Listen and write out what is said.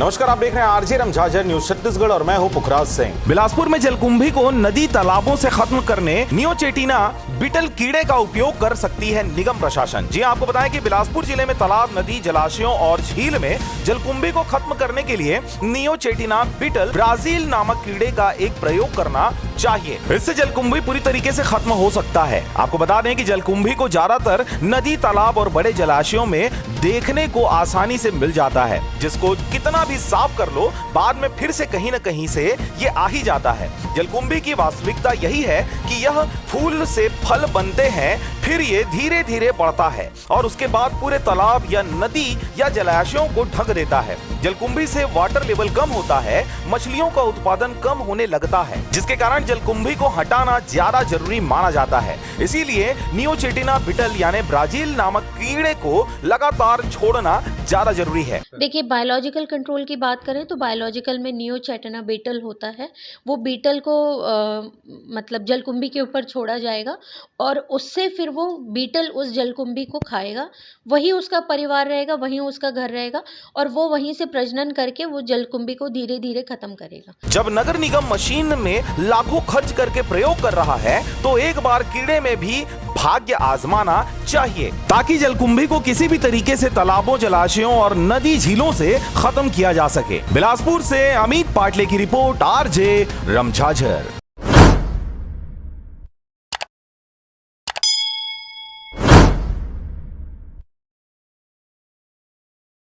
नमस्कार, आप देख रहे हैं आरजे रमझाझर न्यूज छत्तीसगढ़ और मैं हूं पुखराज सिंह। बिलासपुर में जलकुंभी को नदी तालाबों से खत्म करने नियोचेटिना बीटल कीड़े का उपयोग कर सकती है निगम प्रशासन। जी आपको बताएं कि बिलासपुर जिले में तालाब, नदी, जलाशयों और झील में जलकुंभी को खत्म करने के लिए नियोचेटिना बीटल ब्राजील नामक कीड़े का एक प्रयोग करना चाहिए। इससे जलकुंभी पूरी तरीके से खत्म हो सकता है। आपको बता दें कि जलकुंभी को ज्यादातर नदी, तालाब और बड़े जलाशयों में देखने को आसानी से मिल जाता है, जिसको कितना भी साफ कर लो बाद में फिर से कहीं न कहीं से ये आ ही जाता है। जलकुंभी की वास्तविकता यही है कि यह फूल से फल बनते हैं, फिर ये धीरे धीरे बढ़ता है और उसके बाद पूरे तालाब या नदी या जलाशयों को ढक देता है। जलकुंभी से वाटर लेवल कम होता है, मछलियों का उत्पादन कम होने लगता है, जिसके कारण जलकुंभी को हटाना ज्यादा जरूरी माना जाता है। इसीलिए नियोचेटिना बीटल यानी ब्राजील नामक कीड़े को लगातार छोड़ना ज्यादा जरूरी है। देखिए, बायोलॉजिकल कंट्रोल की बात करें तो बायोलॉजिकल में नियोचेटिना बीटल होता है। वो बीटल को मतलब जलकुंभी के ऊपर छोड़ा जाएगा और उससे फिर वो बीटल उस जलकुंभी को खाएगा। वही उसका परिवार रहेगा, वहीं उसका घर रहेगा और वो वहीं से प्रजनन करके वो जलकुंभी को धीरे धीरे खत्म करेगा। जब नगर निगम मशीन में लाखों खर्च करके प्रयोग कर रहा है तो एक बार कीड़े में भी भाग्य आजमाना चाहिए, ताकि जलकुंभी को किसी भी तरीके से तालाबों, जलाशयों और नदी, झीलों से खत्म किया जा सके। बिलासपुर से अमित पाटले की रिपोर्ट, आरजे रमझाझर।